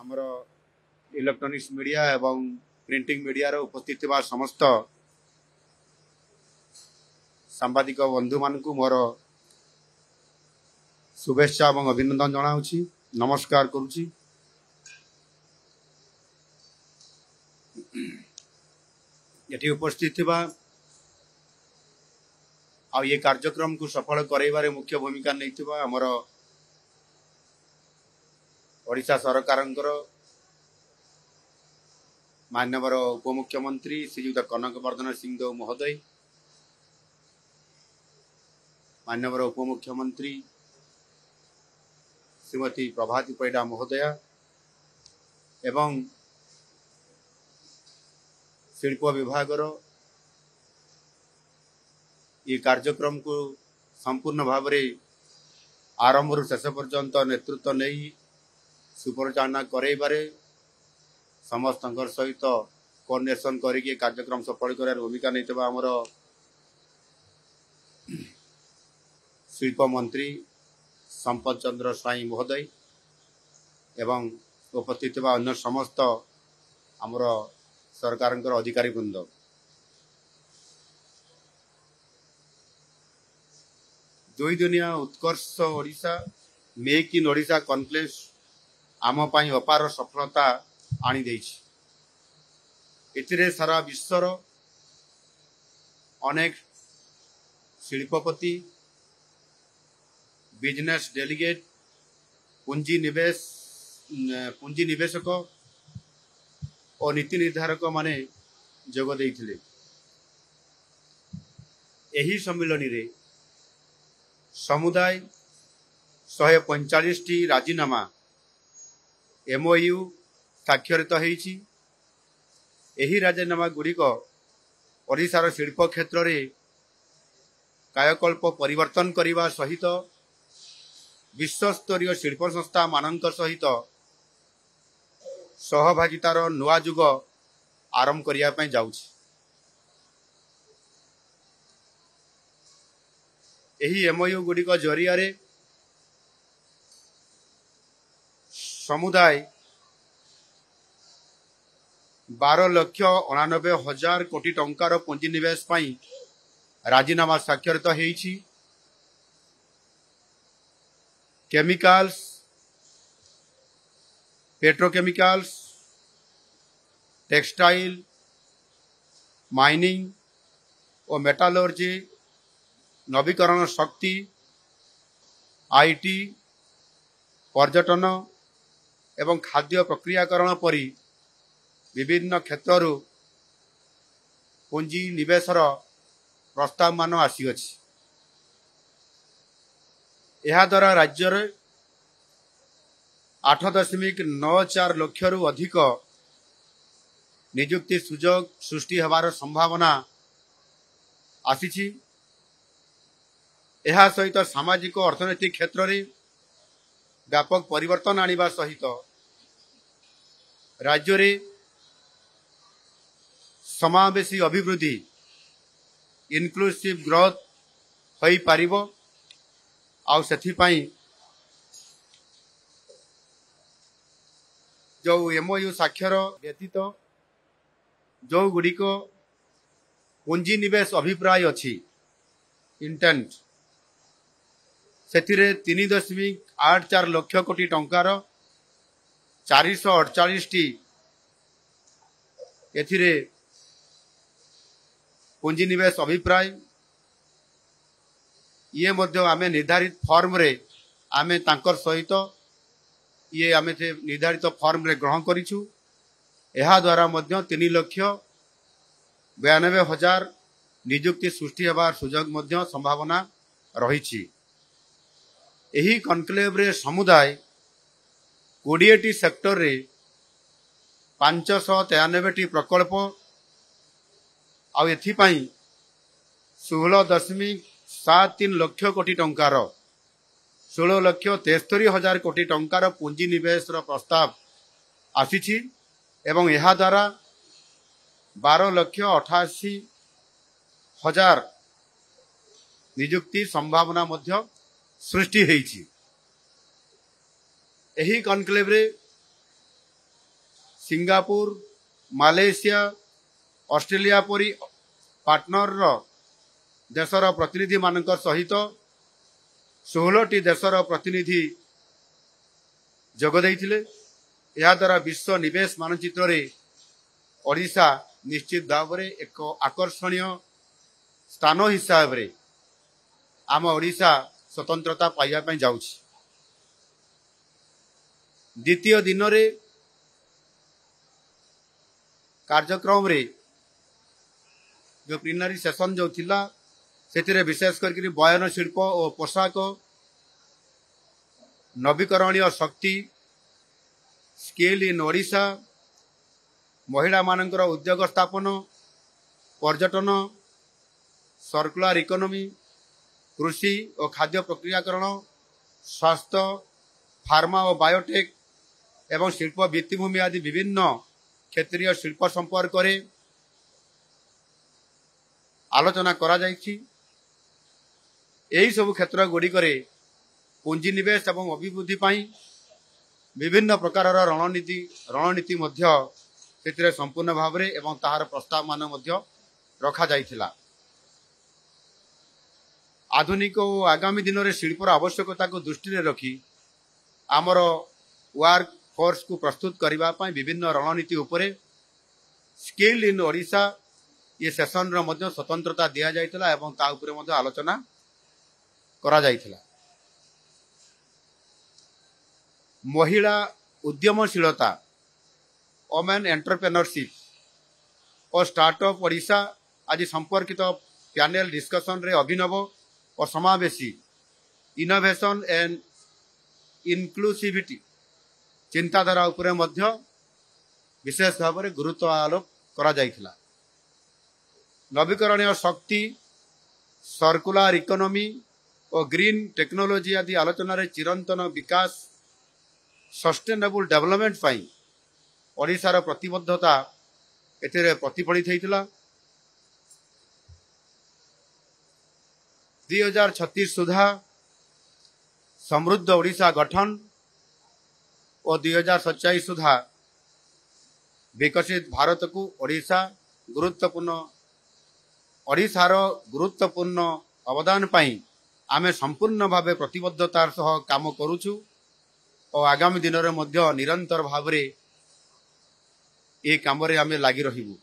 आमर electronics media एवं printing media रो उपस्थित थिबा समस्त सांबादिक बंधु मानकु मोर शुभेच्छा और अभिनंदन जनाऊँगी नमस्कार करुच्ची। ये उपस्थित थिबा आ ये कार्यक्रम को सफल कराइबारे मुख्य भूमिका नहीं आमर ओडिशा सरकारंकर माननीय उपमुख्यमंत्री श्रीयुक्त कनकवर्धन सिंहदेव महोदय, माननीय उपमुख्यमंत्री श्रीमती प्रभाती परिडा महोदया एवं शिल्प विभाग ये कार्यक्रम को संपूर्ण भाव में आरंभ शेष पर्यंत नेतृत्व नहीं सुपरिचालना कराइबारे समस्त सहित कोऑर्डिनेशन करके कार्यक्रम सफल कर भूमिका नहीं आमर शिल्प मंत्री संपत चंद्र स्वाई महोदय एवं उपस्थित अन्य समस्त आमर सरकार अधिकारी वृंद। दुई दुनिया Utkarsh Odisha make in Odisha conclave आम पाई अपार सफलता आनी देछि। एथिरे सारा विश्वर अनेक शिल्पपति बिजनेस डेलीगेट पूंजी निवेशक और नीति निर्धारक माने जोग देइथिले। एही सम्मेलन रे समुदाय 145 टी राजीनामा MOU स्वाक्षरित होईछि। एही राजीनामा गुड़िक ओडिशार शिल्प क्षेत्र में कायाकल्प परिवर्तन करने सहित विश्वस्तरीय शिल्प संस्था मानक सहित सहभागितार नुआ जुग आरंभ करने जाउछि। एही MOU गुड़िक जरिया समुदाय 12,89,000 कोटी टंकार पुंजी निवेश पाई राजीनामा स्वाक्षरित होईछि। केमिकल्स, पेट्रोकेमिकल्स, टेक्सटाइल, माइनिंग और मेटालर्जी, नवीकरण शक्ति, IT, पर्यटन एवं खाद्य प्रक्रियाकरण परी विभिन्न क्षेत्रु पुंजी निवेशर प्रस्ताव मान आसीअछि। यह द्वारा राज्य में 8.94 लाख रु अधिक नियुक्ति सुजोग सृष्टि होवार संभावना आसीछि। यह सहित सामाजिक और अर्थनैतिक क्षेत्र में व्यापक परिवर्तन आनिबा सहित राज्य में समावेशी अभिवृद्धि इनक्लूसिव ग्रोथ होई पारिबो। आउ सेथिपाई जो MOU स्वाक्षर व्यतीत जो गुड़िक पुंजी निवेश अभिप्राय अच्छी इंटेंट सेथिरे 3.84 लाख कोटी टंकार 448 टी एथिरे पुंजी निवेश अभिप्राय ये मध्य आमे निर्धारित फॉर्म रे आमे तांकर सहित ये आमे थे निर्धारित फॉर्म रे ग्रहण करिछु। एहा द्वारा मध्य 3,92,000 नियुक्ति सृष्टि होबार सुजोग मध्य संभावना रहिछि। एही कॉन्क्लेव रे समुदाय 20 टी सेक्टर रे 593 टी प्रकल्प आउ एथिपाई 16.73 लाख कोटी टंकार 16,73,000 कोटी टंकार पुंजी निवेश प्रस्ताव आसीछि एवं यह द्वारा 12,88,000 नियुक्ति संभावना मध्य सृष्टि होईछि। एही कॉन्क्लेव रे सिंगापुर मालयेशिया ऑस्ट्रेलिया परी पार्टनर देशर प्रतिनिधि मान सहित 16टी देशर प्रतिनिधि जोगदे यह द्वारा विश्व निवेश मानचित्र रे ओडिशा निश्चित भाव में एक आकर्षणीय स्थान हिसाब रे आम ओडिशा स्वतंत्रता पाइबा जाउछि। द्वितीय दिन रे कार्यक्रम रे जो प्रीलिमिनरी सेशन जो थिला से विशेष करके बयान शिल्प और पोशाक नवीकरणीय शक्ति स्किल इन ओडिशा महिला मानकर उद्योग स्थापन पर्यटन सर्कुलर इकोनॉमी कृषि और खाद्य प्रक्रियाकरण स्वास्थ्य फार्मा और बायोटेक एवं शिल्प भित्तिभूमि आदि विभिन्न क्षेत्रीय शिल्प संपर्क में आलोचना करा जायछि। एही सब क्षेत्र गुड़िकरे पुंजीनिवेश एवं अभिवृद्धि पाई विभिन्न प्रकार रणनीति मध्य सेतिरे संपूर्ण भाव में एवं ताहार प्रस्ताव मान मध्य रखा जाइथिला। आधुनिक और आगामी दिन में शिल्पर आवश्यकता को दृष्टि में रखी आमर वर्क फोर्स को प्रस्तुत करने विभिन्न रणनीति उपरे स्किल इन ओडिशा ये सेशन रो मध्य स्वतंत्रता दिया जाइथिला एवं ता उपरे मध्य आलोचना करा जाइथिला। महिला उद्यमशीलता वोमेन एंटरप्रेन्योरशिप और स्टार्टअप ओडिशा आज संपर्कित पैनल डिस्कशन रे अभिनव और समावेशी इनोवेशन एंड इनक्लूसिविटी चिंताधारा उपरे मध्य विशेष भाव में गुरुत्व आरोप करा जाइथिला। नवीकरणीय शक्ति सर्कुलर इकोनॉमी और ग्रीन टेक्नोलॉजी आदि आलोचना रे चिरंतन विकास सस्टेनेबल डेवलपमेंट पाई ओडिशार प्रतिबद्धता एथिरे प्रतिफलित होइतिला। 2036 सुधा समृद्ध ओडिशा गठन और 2047 सुधा विकसित भारत को ओडिशार गुरुत्वपूर्ण अवदान पाई आमे संपूर्ण भावे प्रतिबद्धतार सह काम करूछु और आगामी दिन में निरंतर भाव में ये काम आमे लागी रहिबु।